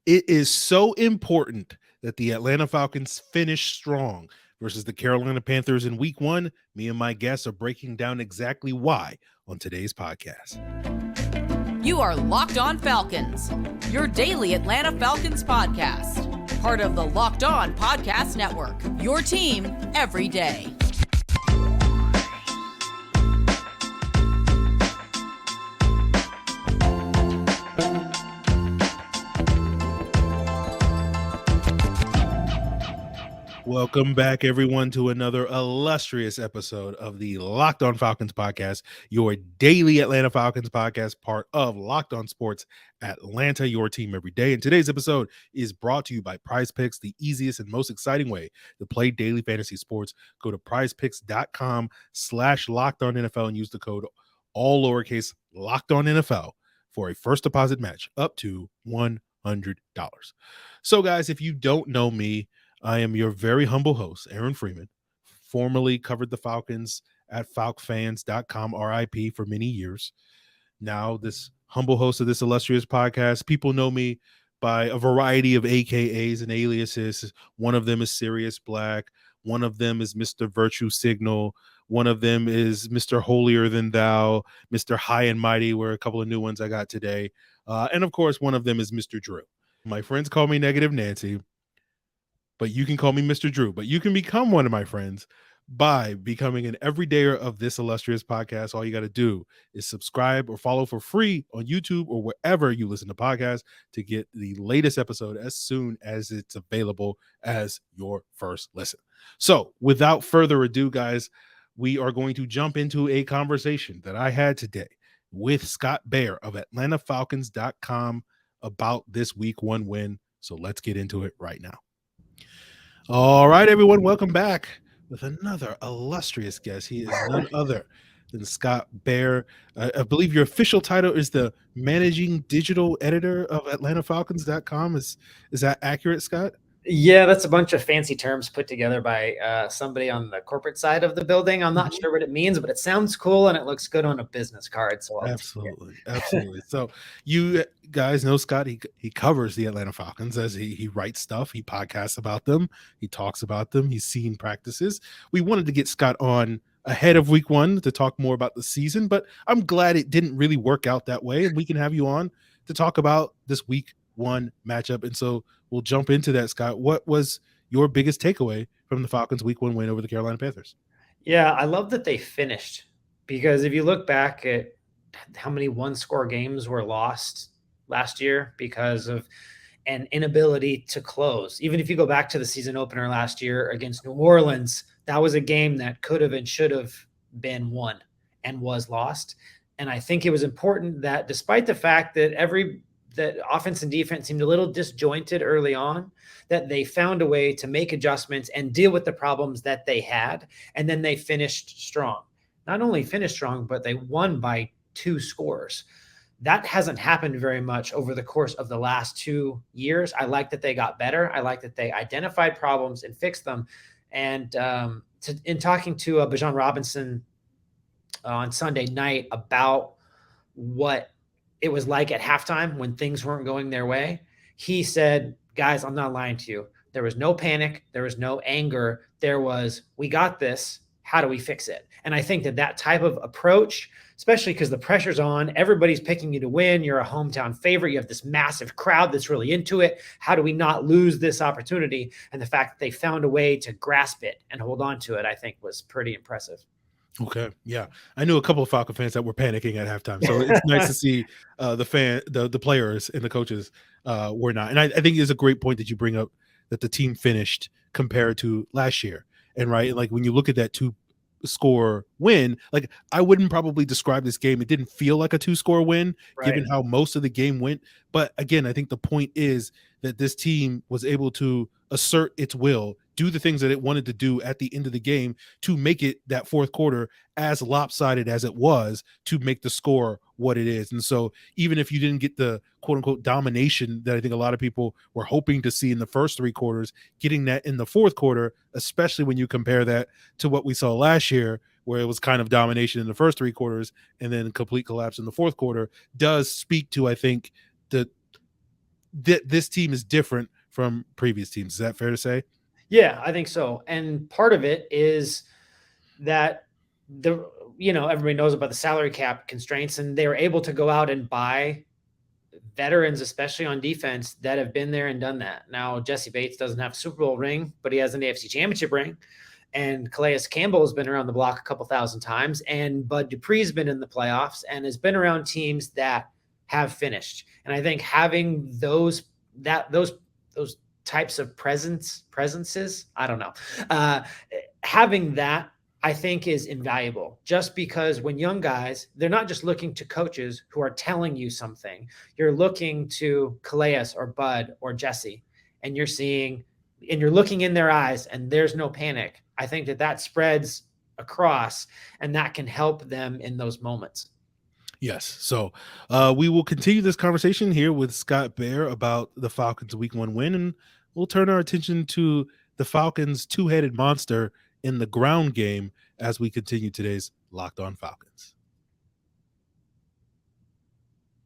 It is so important that the Atlanta Falcons finish strong versus the Carolina Panthers in week 1. Me and my guests are breaking down exactly why on today's podcast. You are Locked On Falcons, your daily Atlanta Falcons podcast. Part of the Locked On Podcast Network, your team every day. Welcome back, everyone, to another illustrious episode of the Locked On Falcons podcast, your daily Atlanta Falcons podcast, part of Locked On Sports Atlanta, your team every day. And today's episode is brought to you by PrizePicks, the easiest and most exciting way to play daily fantasy sports. Go to prizepicks.com/LockedOnNFL and use the code all lowercase LockedOnNFL for a first deposit match up to $100. So, guys, if you don't know me, I am your very humble host, Aaron Freeman, formerly covered the Falcons at falcfans.com, RIP, for many years. Now, this humble host of this illustrious podcast, people know me by a variety of AKAs and aliases. One of them is Sirius Black. One of them is Mr. Virtue Signal. One of them is Mr. Holier Than Thou, Mr. High and Mighty, were a couple of new ones I got today. And, of course, one of them is Mr. Drew. My friends call me Negative Nancy, but you can call me Mr. Drew. But you can become one of my friends by becoming an everydayer of this illustrious podcast. All you got to do is subscribe or follow for free on YouTube or wherever you listen to podcasts to get the latest episode as soon as it's available as your first listen. So without further ado, guys, we are going to jump into a conversation that I had today with Scott Bair of AtlantaFalcons.com about this week 1 win. So let's get into it right now. All right, everyone, welcome back with another illustrious guest. He is none other than Scott Bair. I believe your official title is the managing digital editor of AtlantaFalcons.com. Is that accurate, Scott? Yeah, that's a bunch of fancy terms put together by somebody on the corporate side of the building. I'm not sure what it means, but it sounds cool and it looks good on a business card. So absolutely. So you guys know Scott. He covers the Atlanta Falcons as he writes stuff. He podcasts about them. He talks about them. He's seen practices. We wanted to get Scott on ahead of week 1 to talk more about the season, but I'm glad it didn't really work out that way. And we can have you on to talk about this week 1 matchup. And so we'll jump into that, Scott. What was your biggest takeaway from the Falcons week 1 win over the Carolina Panthers? Yeah, I love that they finished, because if you look back at how many 1-score games were lost last year because of an inability to close. Even if you go back to the season opener last year against New Orleans, that was a game that could have and should have been won and was lost. And I think it was important that despite the fact that that offense and defense seemed a little disjointed early on, that they found a way to make adjustments and deal with the problems that they had. And then they finished strong. Not only finished strong, but they won by 2 scores. That hasn't happened very much over the course of the last 2 years. I like that they got better. I like that they identified problems and fixed them. And in talking to Bijan Robinson on Sunday night about what it was like at halftime when things weren't going their way, he said, guys, I'm not lying to you. There was no panic. There was no anger. There was, we got this. How do we fix it? And I think that type of approach, especially because the pressure's on, everybody's picking you to win. You're a hometown favorite. You have this massive crowd that's really into it. How do we not lose this opportunity? And the fact that they found a way to grasp it and hold on to it, I think was pretty impressive. Okay. Yeah. I knew a couple of Falcon fans that were panicking at halftime. So it's nice to see the players and the coaches were not. And I think it's a great point that you bring up, that the team finished compared to last year. And right, like when you look at that 2-score win, like I wouldn't probably describe this game. It didn't feel like a 2-score win, given how most of the game went. But again, I think the point is that this team was able to assert its will, do the things that it wanted to do at the end of the game to make it that fourth quarter as lopsided as it was, to make the score what it is. And so even if you didn't get the quote unquote domination that I think a lot of people were hoping to see in the first 3 quarters, getting that in the fourth quarter, especially when you compare that to what we saw last year, where it was kind of domination in the first 3 quarters and then complete collapse in the fourth quarter, does speak to, I think, this team is different from previous teams. Is that fair to say? Yeah, I think so. And part of it is that everybody knows about the salary cap constraints, and they were able to go out and buy veterans, especially on defense, that have been there and done that. Now, Jesse Bates doesn't have a Super Bowl ring, but he has an AFC Championship ring. And Calais Campbell has been around the block a couple thousand times. And Bud Dupree's been in the playoffs and has been around teams that have finished. And I think having those types of presences, I don't know, having that, I think, is invaluable, just because when young guys, they're not just looking to coaches who are telling you something. You're looking to Calais or Bud or Jesse, and you're looking in their eyes, and there's no panic. I think that spreads across, and that can help them in those moments. Yes. So we will continue this conversation here with Scott Bair about the Falcons' Week 1 win, and we'll turn our attention to the Falcons' two-headed monster in the ground game as we continue today's Locked On Falcons.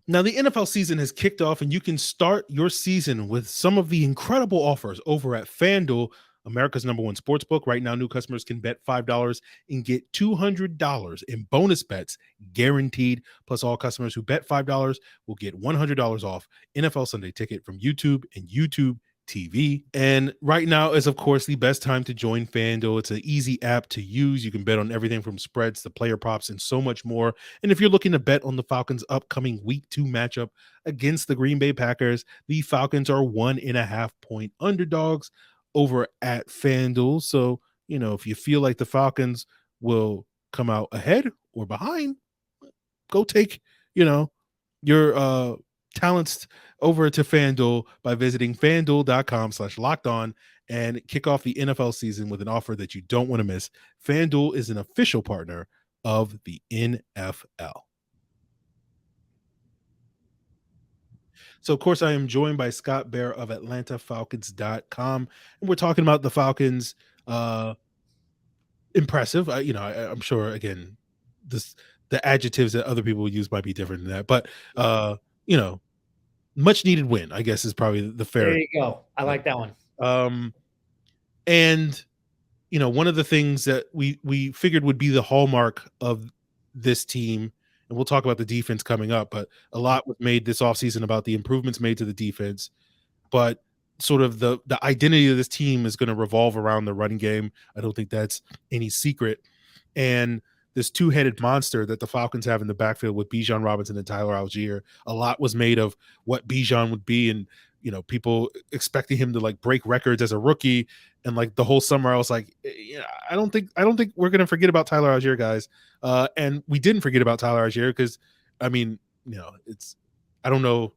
Now, the NFL season has kicked off, and you can start your season with some of the incredible offers over at FanDuel, America's #1 sportsbook. Right now, new customers can bet $5 and get $200 in bonus bets guaranteed. Plus, all customers who bet $5 will get $100 off NFL Sunday Ticket from YouTube and YouTube TV. And right now is, of course, the best time to join FanDuel. It's an easy app to use. You can bet on everything from spreads to player props and so much more. And if you're looking to bet on the Falcons' upcoming Week 2 matchup against the Green Bay Packers, the Falcons are 1.5-point underdogs over at FanDuel. So, if you feel like the Falcons will come out ahead or behind, go take, your talents over to FanDuel by visiting FanDuel.com/lockedon and kick off the NFL season with an offer that you don't want to miss. FanDuel is an official partner of the NFL. So, of course, I am joined by Scott Bair of AtlantaFalcons.com, and we're talking about the Falcons. Impressive. I'm sure, again, the adjectives that other people would use might be different than that, but much needed win, I guess, is probably the fair. There you go. I like that one. And one of the things that we figured would be the hallmark of this team, and we'll talk about the defense coming up, but a lot was made this offseason about the improvements made to the defense, but sort of the identity of this team is going to revolve around the running game. I don't think that's any secret. And this two-headed monster that the Falcons have in the backfield with Bijan Robinson and Tyler Allgeier, a lot was made of what Bijan would be, and people expecting him to like break records as a rookie. And like the whole summer, I was like, I don't think we're gonna forget about Tyler Allgeier, guys. And we didn't forget about Tyler Allgeier because, I don't know.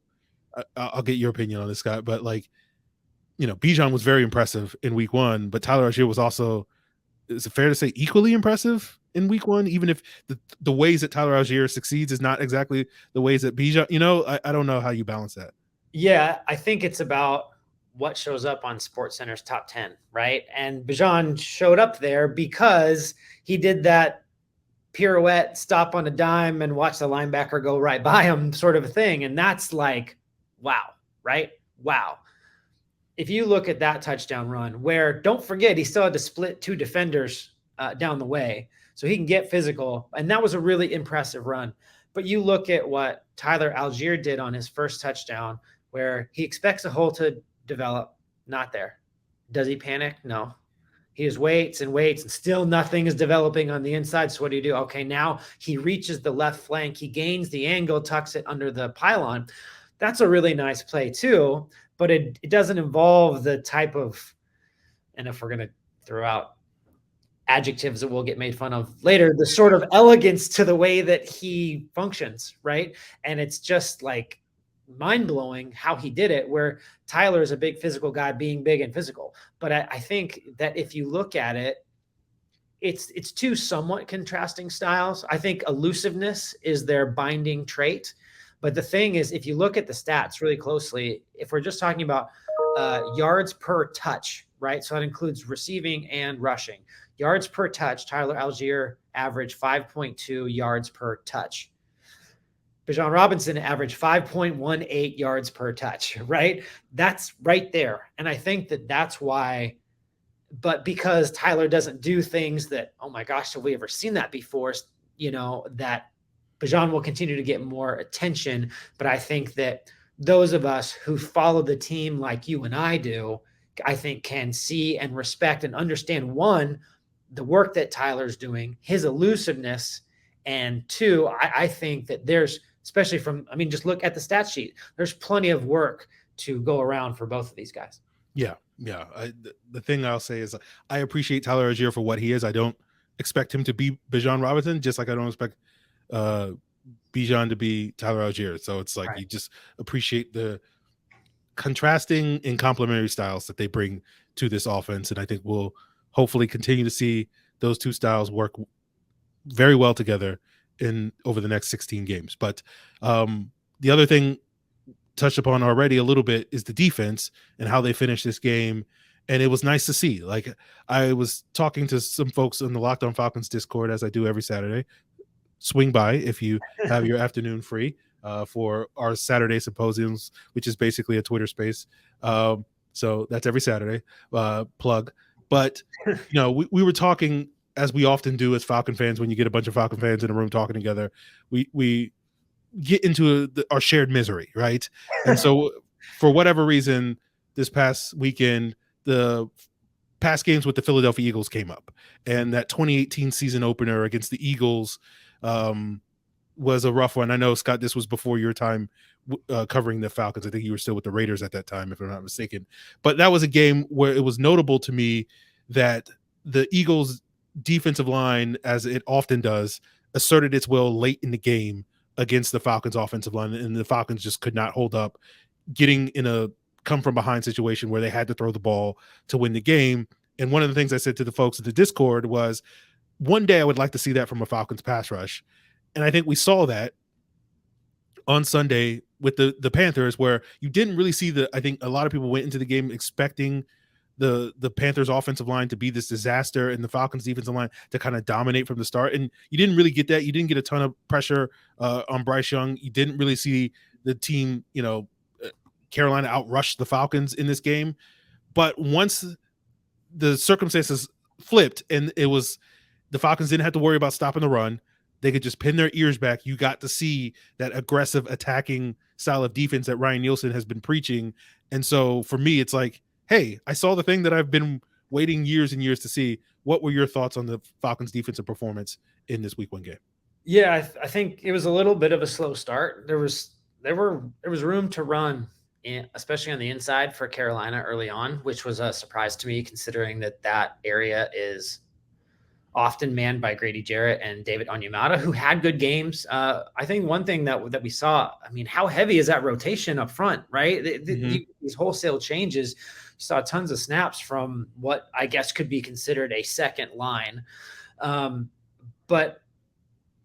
I'll get your opinion on this, Scott, but Bijan was very impressive in Week 1, but Tyler Allgeier was also, is it fair to say, equally impressive in Week 1, even if the ways that Tyler Allgeier succeeds is not exactly the ways that Bijan, I don't know how you balance that. Yeah, I think it's about what shows up on SportsCenter's top 10, right? And Bijan showed up there because he did that pirouette, stop on a dime, and watch the linebacker go right by him sort of a thing. And that's like, wow, right? Wow. If you look at that touchdown run, where, don't forget, he still had to split two defenders down the way, so he can get physical. And that was a really impressive run. But you look at what Tyler Allgeier did on his first touchdown, where he expects a hole to develop, not there. Does he panic? No. He just waits and waits, and still nothing is developing on the inside. So what do? Okay, now he reaches the left flank. He gains the angle, tucks it under the pylon. That's a really nice play too, but it doesn't involve the type of, and if we're going to throw out adjectives that will get made fun of later, the sort of elegance to the way that he functions, right? And it's just like mind-blowing how he did it, where Tyler is a big physical guy, being big and physical. But I think that if you look at it, it's two somewhat contrasting styles. I think elusiveness is their binding trait. But the thing is, if you look at the stats really closely, if we're just talking about yards per touch, right? So that includes receiving and rushing. Yards per touch, Tyler Allgeier averaged 5.2 yards per touch. Bijan Robinson averaged 5.18 yards per touch, right? That's right there. And I think that that's why, but because Tyler doesn't do things that, oh my gosh, have we ever seen that before? That Bijan will continue to get more attention. But I think that those of us who follow the team like you and I do, I think can see and respect and understand, one, the work that Tyler's doing, his elusiveness, and two, I think that there's, especially just look at the stat sheet. There's plenty of work to go around for both of these guys. Yeah. The thing I'll say is I appreciate Tyler Allgeier for what he is. I don't expect him to be Bijan Robinson, just like I don't expect Bijan to be Tyler Allgeier. So it's like, right, you just appreciate the contrasting and complementary styles that they bring to this offense. And I think we'll hopefully continue to see those two styles work very well together over the next 16 games. But the other thing touched upon already a little bit is the defense and how they finished this game. And it was nice to see. Like, I was talking to some folks in the Locked On Falcons Discord, as I do every Saturday. Swing by if you have your afternoon free for our Saturday symposiums, which is basically a Twitter space. So that's every Saturday plug. But, we were talking, as we often do as Falcon fans, when you get a bunch of Falcon fans in a room talking together, we get into our shared misery, right? And so for whatever reason, this past weekend, the past games with the Philadelphia Eagles came up, and that 2018 season opener against the Eagles was a rough one. I know, Scott, this was before your time covering the Falcons. I think you were still with the Raiders at that time, if I'm not mistaken. But that was a game where it was notable to me that the Eagles defensive line, as it often does, asserted its will late in the game against the Falcons offensive line, and the Falcons just could not hold up, getting in a come from behind situation where they had to throw the ball to win the game. And one of the things I said to the folks at the Discord was, one day I would like to see that from a Falcons pass rush. And I think we saw that on Sunday with the Panthers, where you didn't really see I think a lot of people went into the game expecting the Panthers offensive line to be this disaster and the Falcons defensive line to kind of dominate from the start. And you didn't really get that. You didn't get a ton of pressure on Bryce Young. You didn't really see the team, Carolina outrush the Falcons in this game. But once the circumstances flipped and it was the Falcons didn't have to worry about stopping the run, they could just pin their ears back. You got to see that aggressive attacking style of defense that Ryan Nielsen has been preaching. And so for me, it's like, hey, I saw the thing that I've been waiting years and years to see. What were your thoughts on the Falcons defensive performance in this week one game? Yeah, I think it was a little bit of a slow start. There was room to run, especially on the inside for Carolina early on, which was a surprise to me, considering that area is often manned by Grady Jarrett and David Onyemata, who had good games. I think one thing that we saw, how heavy is that rotation up front, right? These wholesale changes, you saw tons of snaps from what I guess could be considered a second line. But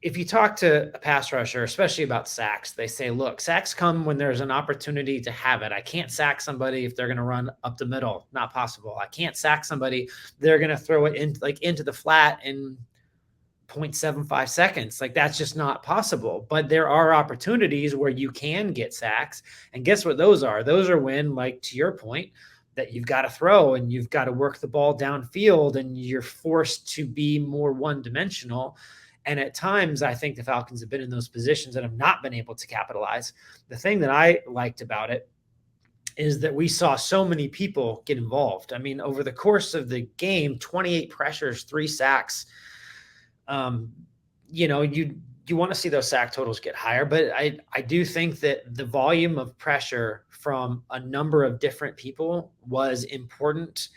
if you talk to a pass rusher, especially about sacks, they say, look, sacks come when there's an opportunity to have it. I can't sack somebody if they're going to run up the middle. Not possible. I can't sack somebody. They're going to throw it into the flat in 0.75 seconds. Like, that's just not possible. But there are opportunities where you can get sacks. And guess what those are? Those are when, like, to your point, that you've got to throw and you've got to work the ball downfield and you're forced to be more one-dimensional. And at times, I think the Falcons have been in those positions and have not been able to capitalize. The thing that I liked about it is that we saw so many people get involved. Over the course of the game, 28 pressures, 3 sacks. You want to see those sack totals get higher, but I do think that the volume of pressure from a number of different people was important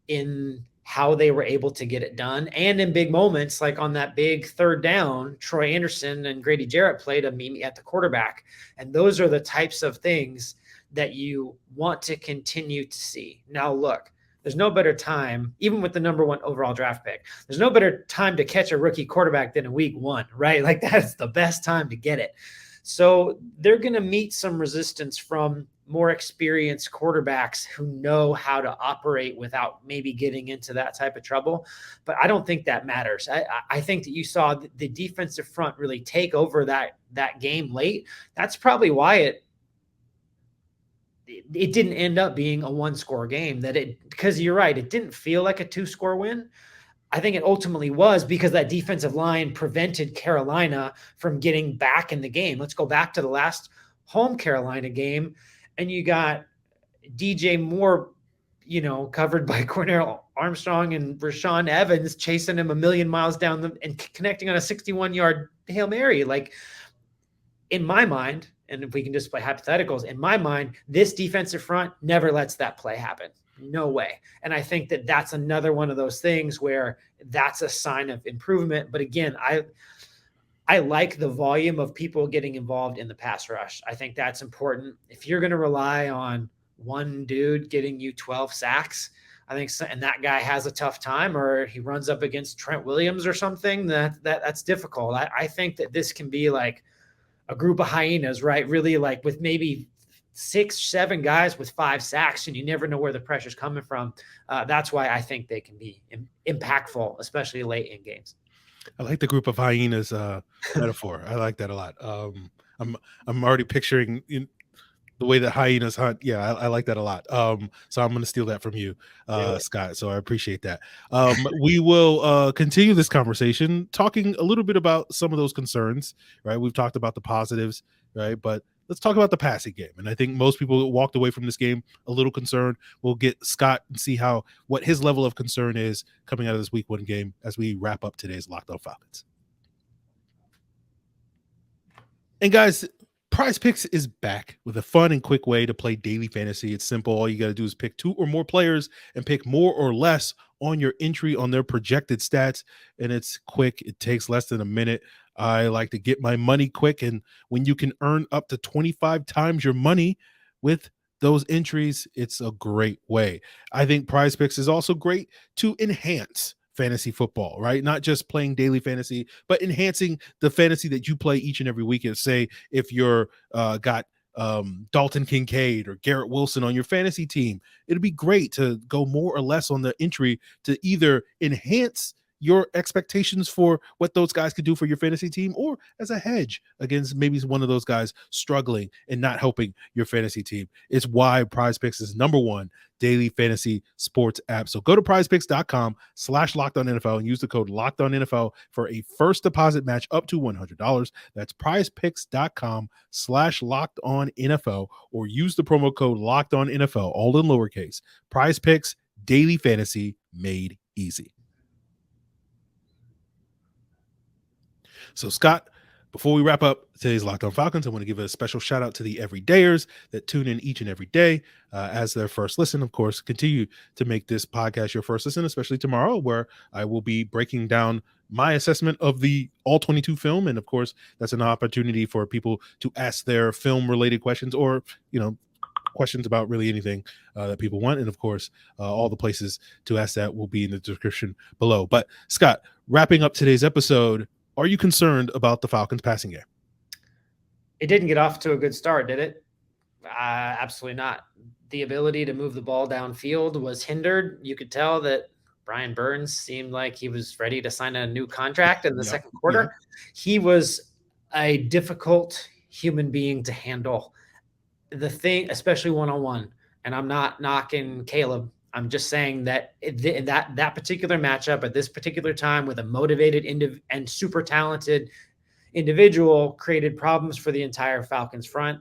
in how they were able to get it done. And in big moments, like on that big third down, Troy Anderson and Grady Jarrett played a meme at the quarterback. And those are the types of things that you want to continue to see. Now, look, there's no better time, even with the number 1 overall draft pick, there's no better time to catch a rookie quarterback than in week 1, right? Like, that's the best time to get it. So they're going to meet some resistance from more experienced quarterbacks who know how to operate without maybe getting into that type of trouble. But I don't think that matters. I think that you saw the defensive front really take over that that game late. That's probably why it didn't end up being a 1-score game, because you're right, it didn't feel like a 2-score win. I think it ultimately was because that defensive line prevented Carolina from getting back in the game. Let's go back to the last home Carolina game, and you got DJ Moore, covered by Cornell Armstrong and Rashawn Evans, chasing him a million miles down and connecting on a 61-yard Hail Mary. Like, in my mind, and if we can just play hypotheticals, in my mind, this defensive front never lets that play happen. No way. And I think that that's another one of those things where that's a sign of improvement. But again, I like the volume of people getting involved in the pass rush. I think that's important. If you're going to rely on one dude getting you 12 sacks, I think and that guy has a tough time, or he runs up against Trent Williams or something, that's difficult. I think that this can be like a group of hyenas, right? Really, like with maybe 6-7 guys with 5 sacks, and you never know where the pressure's coming from. That's why I think they can be impactful, especially late in games. I like the group of hyenas metaphor. I like that a lot. I'm already picturing the way that hyenas hunt. Yeah, I like that a lot. So I'm going to steal that from you, Scott. So I appreciate that. We will continue this conversation talking a little bit about some of those concerns, right? We've talked about the positives, right? But let's talk about the passing game. And I think most people walked away from this game a little concerned. We'll get Scott and see what his level of concern is coming out of this week 1 game as we wrap up today's Locked On Falcons. And guys, PrizePicks is back with a fun and quick way to play daily fantasy. It's simple. All you got to do is pick 2 or more players and pick more or less on your entry on their projected stats. And it's quick. It takes less than a minute. I like to get my money quick. And when you can earn up to 25 times your money with those entries, it's a great way. I think PrizePicks is also great to enhance fantasy football, right? Not just playing daily fantasy, but enhancing the fantasy that you play each and every week. And say if you're got Dalton Kincaid or Garrett Wilson on your fantasy team, it'd be great to go more or less on the entry to either enhance your expectations for what those guys could do for your fantasy team, or as a hedge against maybe one of those guys struggling and not helping your fantasy team. It's why PrizePicks is #1 daily fantasy sports app. So go to prizepicks.com/LockedOnNFL and use the code LockedOnNFL for a first deposit match up to $100. That's prizepicks.com/LockedOnNFL, or use the promo code LockedOnNFL, all in lowercase. PrizePicks, daily fantasy made easy. So, Scott, before we wrap up today's Locked On Falcons, I want to give a special shout out to the everydayers that tune in each and every day as their first listen. Of course, continue to make this podcast your first listen, especially tomorrow, where I will be breaking down my assessment of the All-22 film. And of course, that's an opportunity for people to ask their film-related questions, or, questions about really anything that people want. And of course, all the places to ask that will be in the description below. But Scott, wrapping up today's episode, are you concerned about the Falcons passing game? It didn't get off to a good start, did it? Absolutely not. The ability to move the ball downfield was hindered. You could tell that Brian Burns seemed like he was ready to sign a new contract in the second quarter. Yeah. He was a difficult human being to handle. The thing, especially one-on-one, and I'm not knocking Caleb. I'm just saying that that particular matchup at this particular time with a motivated and super talented individual created problems for the entire Falcons front.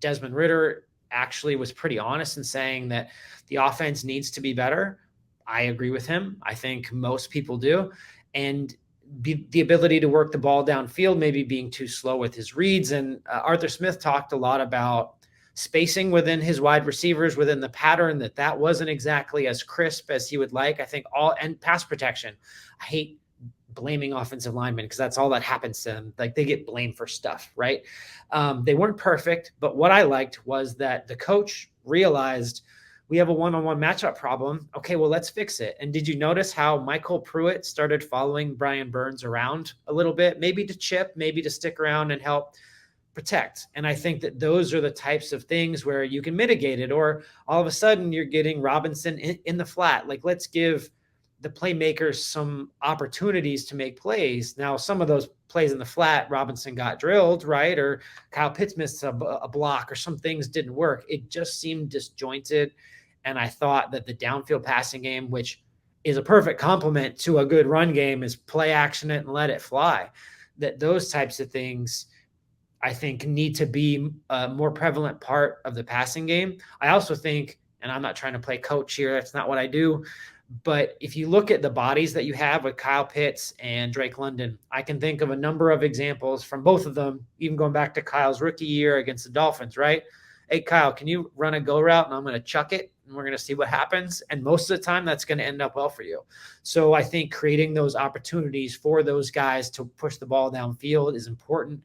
Desmond Ridder actually was pretty honest in saying that the offense needs to be better. I agree with him. I think most people do. And the ability to work the ball downfield, maybe being too slow with his reads. And Arthur Smith talked a lot about spacing within his wide receivers, within the pattern, that wasn't exactly as crisp as he would like. I think and pass protection. I hate blaming offensive linemen because that's all that happens to them. Like, they get blamed for stuff, right? They weren't perfect, but what I liked was that the coach realized we have a one-on-one matchup problem. Okay, well, let's fix it. And did you notice how Michael Pruitt started following Brian Burns around a little bit, maybe to chip, maybe to stick around and help protect? And I think that those are the types of things where you can mitigate it, or all of a sudden you're getting Robinson in the flat. Like, let's give the playmakers some opportunities to make plays. Now, some of those plays in the flat, Robinson got drilled, right? Or Kyle Pitts missed a block, or some things didn't work. It just seemed disjointed. And I thought that the downfield passing game, which is a perfect complement to a good run game, is play action it and let it fly. That those types of things, I think, need to be a more prevalent part of the passing game. I also think, and I'm not trying to play coach here, that's not what I do, but if you look at the bodies that you have with Kyle Pitts and Drake London, I can think of a number of examples from both of them, even going back to Kyle's rookie year against the Dolphins, right? Hey, Kyle, can you run a go route and I'm going to chuck it and we're going to see what happens? And most of the time that's going to end up well for you. So I think creating those opportunities for those guys to push the ball downfield is important.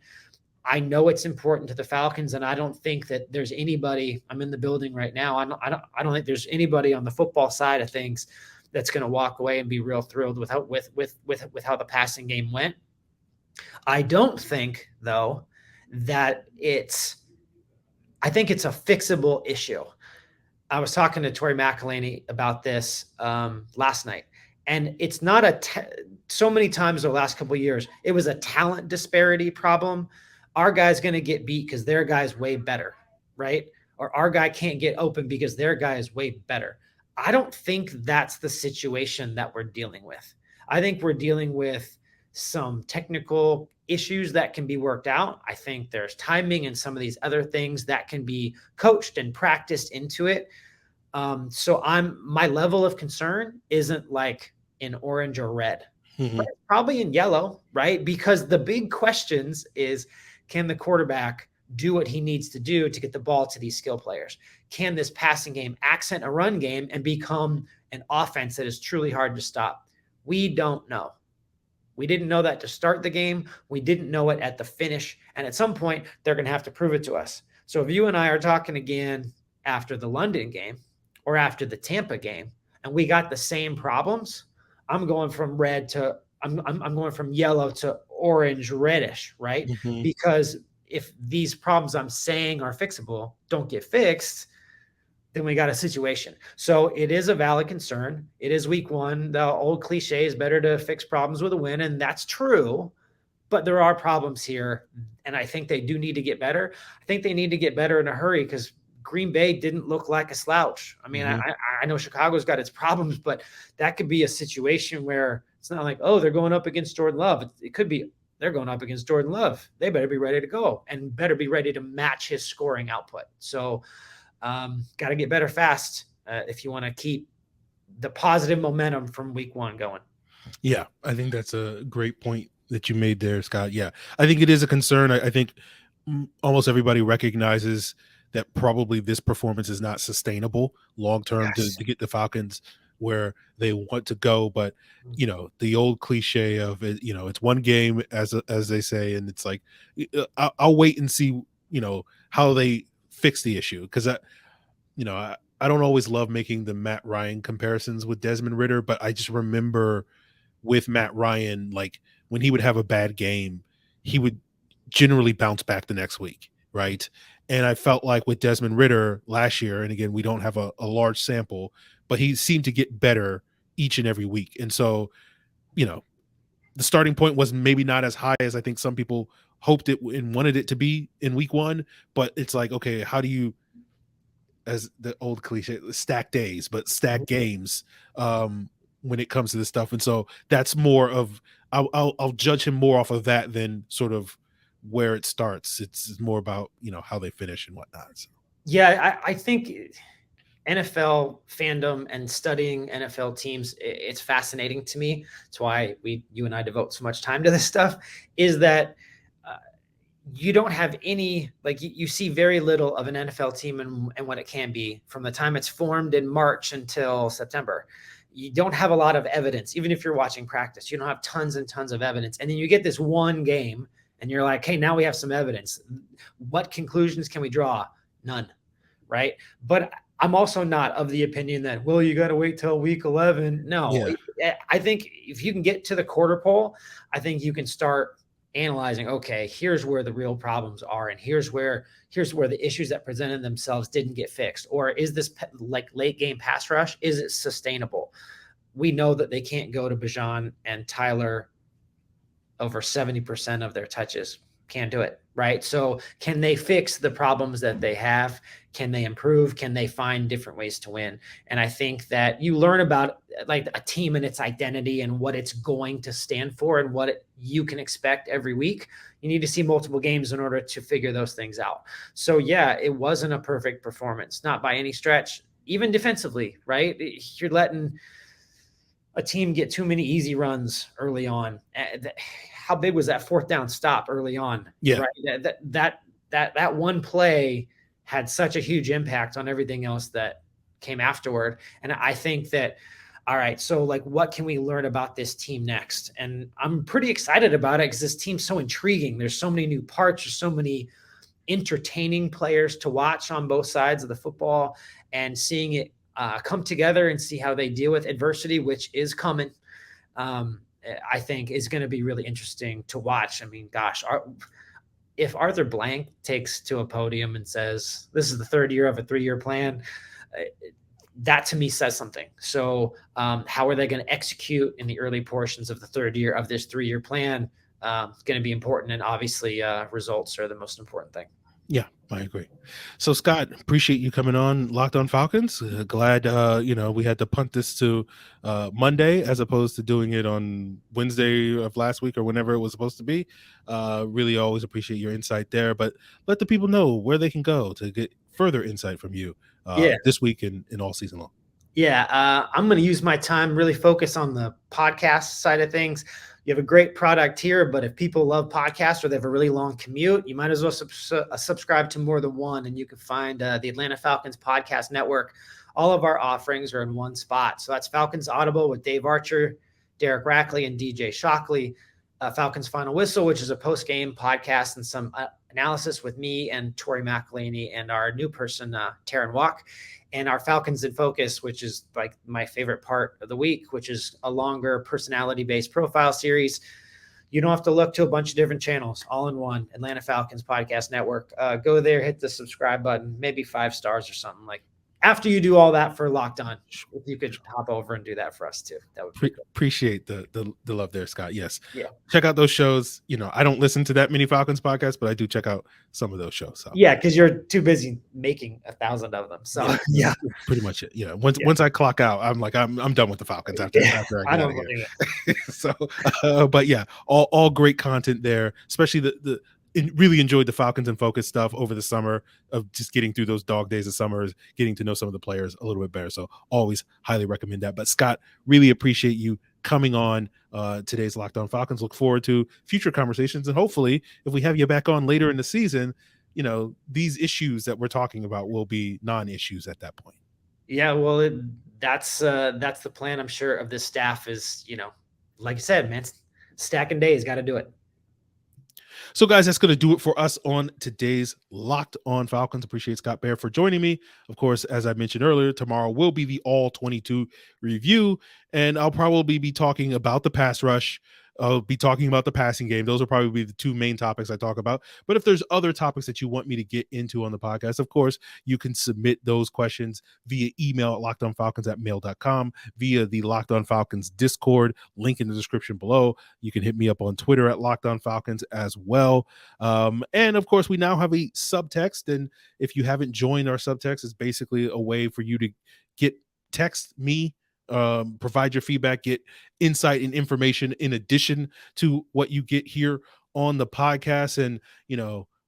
I know it's important to the Falcons, and I don't think that there's anybody, I'm in the building right now, I don't think there's anybody on the football side of things that's going to walk away and be real thrilled with how the passing game went. I don't think, though, that I think it's a fixable issue. I was talking to Tori McElhaney about this last night, and it's not so many times over the last couple of years, it was a talent disparity problem. Our guy's going to get beat because their guy's way better, right? Or our guy can't get open because their guy is way better. I don't think that's the situation that we're dealing with. I think we're dealing with some technical issues that can be worked out. I think there's timing and some of these other things that can be coached and practiced into it. So my level of concern isn't like in orange or red, but it's probably in yellow, right? Because the big questions is, can the quarterback do what he needs to do to get the ball to these skill players? Can this passing game accent a run game and become an offense that is truly hard to stop? We don't know. We didn't know that to start the game. We didn't know it at the finish. And at some point, they're going to have to prove it to us. So if you and I are talking again after the London game or after the Tampa game, and we got the same problems, I'm going from red to I'm going from yellow to orange, reddish, right? Mm-hmm. Because if these problems I'm saying are fixable don't get fixed, then we got a situation. So it is a valid concern. It is week one. The old cliche is better to fix problems with a win, and that's true. But there are problems here, and I think they do need to get better. I think they need to get better in a hurry because Green Bay didn't look like a slouch. I mean, I know Chicago's got its problems, but that could be a situation where it's not like, oh, they're going up against Jordan Love. It could be they're going up against Jordan Love. They better be ready to go and better be ready to match his scoring output. So got to get better fast if you want to keep the positive momentum from week one going. Yeah, I think that's a great point that you made there, Scott. Yeah, I think it is a concern. I think almost everybody recognizes that probably this performance is not sustainable long-term to get the Falcons where they want to go. But, you know, the old cliche of it, you know, it's one game as they say, and it's like, I'll wait and see, you know, how they fix the issue. Cause I don't always love making the Matt Ryan comparisons with Desmond Ridder, but I just remember with Matt Ryan, like when he would have a bad game, he would generally bounce back the next week. Right. And I felt like with Desmond Ridder last year, and again, we don't have a large sample, but he seemed to get better each and every week. And so, you know, the starting point was maybe not as high as I think some people hoped it and wanted it to be in week one, but it's like, okay, how do you, as the old cliche, stack days, but stack games when it comes to this stuff. And so that's more of, I'll judge him more off of that than sort of where it starts. It's more about, you know, how they finish and whatnot. So. Yeah, I think NFL fandom and studying NFL teams, it's fascinating to me. That's why you and I devote so much time to this stuff, is that you don't have any, like you see very little of an NFL team and what it can be from the time it's formed in March until September. You don't have a lot of evidence. Even if you're watching practice, you don't have tons and tons of evidence. And then you get this one game and you're like, hey, now we have some evidence. What conclusions can we draw? None, right? But I'm also not of the opinion that, well, you got to wait till week 11. No, I think if you can get to the quarter pole, I think you can start analyzing, okay, here's where the real problems are. And here's where the issues that presented themselves didn't get fixed. Or is this like late game pass rush? Is it sustainable? We know that they can't go to Bijan and Tyler over 70% of their touches. Can't do it, right? So can they fix the problems that they have? Can they improve? Can they find different ways to win? And I think that you learn about like a team and its identity and what it's going to stand for and what you can expect every week. You need to see multiple games in order to figure those things out. So yeah, it wasn't a perfect performance, not by any stretch, even defensively, right? You're letting a team get too many easy runs early on. How big was that fourth down stop early on? Yeah. Right. That one play had such a huge impact on everything else that came afterward. And I think that, all right, so like, what can we learn about this team next? And I'm pretty excited about it because this team's so intriguing. There's so many new parts. There's so many entertaining players to watch on both sides of the football, and seeing it come together and see how they deal with adversity, which is coming, I think is going to be really interesting to watch. I mean, gosh, if Arthur Blank takes to a podium and says, this is the third year of a 3-year plan, that to me says something. So how are they going to execute in the early portions of the third year of this 3-year plan? It's going to be important. And obviously results are the most important thing. Yeah, I agree. So Scott, appreciate you coming on Locked On Falcons. Glad, we had to punt this to Monday as opposed to doing it on Wednesday of last week or whenever it was supposed to be. Really always appreciate your insight there, but let the people know where they can go to get further insight from you this week and all season long. Yeah, I'm going to use my time, really focus on the podcast side of things. You have a great product here, but if people love podcasts or they have a really long commute, you might as well subscribe to more than one, and you can find the Atlanta Falcons Podcast Network. All of our offerings are in one spot. So that's Falcons Audible with Dave Archer, Derek Rackley, and DJ Shockley. Falcons Final Whistle, which is a post-game podcast and some analysis with me and Tori McElhaney and our new person, Taryn Walk. And our Falcons in Focus, which is like my favorite part of the week, which is a longer personality-based profile series. You don't have to look to a bunch of different channels, all in one. Atlanta Falcons Podcast Network. Go there, hit the subscribe button, maybe 5 stars or something. Like, after you do all that for Locked On, if you could hop over and do that for us too, that would be appreciate the love there, Scott. Yes. Yeah. Check out those shows. I don't listen to that many Falcons podcasts, but I do check out some of those shows. So. Yeah, because you're too busy making 1,000 of them. So yeah, pretty much it. Yeah. Once I clock out, I'm like, I'm done with the Falcons after I get out of here. So, but yeah, all great content there, especially really enjoyed the Falcons and Focus stuff over the summer of just getting through those dog days of summer, getting to know some of the players a little bit better. So always highly recommend that. But Scott, really appreciate you coming on today's Locked On Falcons. Look forward to future conversations. And hopefully if we have you back on later in the season, these issues that we're talking about will be non-issues at that point. Yeah, well, that's the plan, I'm sure, of this staff is, like I said, man, stacking days, got to do it. So, guys, that's going to do it for us on today's Locked On Falcons. Appreciate Scott Bair for joining me. Of course, as I mentioned earlier, tomorrow will be the All 22 review, and I'll probably be talking about the pass rush. I'll be talking about the passing game. Those will probably be the 2 main topics I talk about. But if there's other topics that you want me to get into on the podcast, of course, you can submit those questions via email at lockedonfalcons@mail.com, via the Locked On Falcons Discord, link in the description below. You can hit me up on Twitter at Locked On Falcons as well. And of course, we now have a subtext. And if you haven't joined our subtext, it's basically a way for you to text me, provide your feedback, get insight and information in addition to what you get here on the podcast. And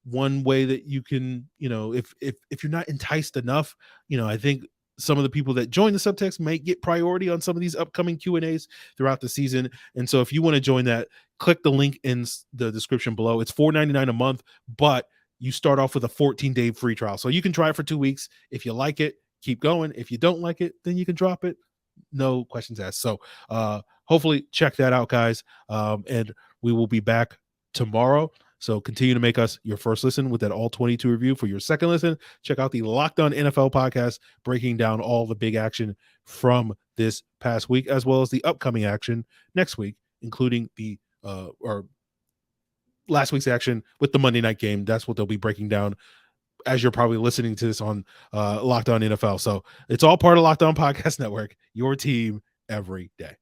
one way that you can, if you're not enticed enough, I think some of the people that join the subtext might get priority on some of these upcoming Q&As throughout the season. And so if you want to join that, click the link in the description below. It's $4.99 a month, but you start off with a 14-day free trial. So you can try it for 2 weeks. If you like it, keep going. If you don't like it, then you can drop it. No questions asked. So hopefully check that out, guys. And we will be back tomorrow. So continue to make us your first listen with that All 22 review. For your second listen, check out the Locked On NFL podcast, breaking down all the big action from this past week, as well as the upcoming action next week, including the or last week's action with the Monday night game. That's what they'll be breaking down as you're probably listening to this on Locked On NFL. So it's all part of Locked On Podcast Network, your team every day.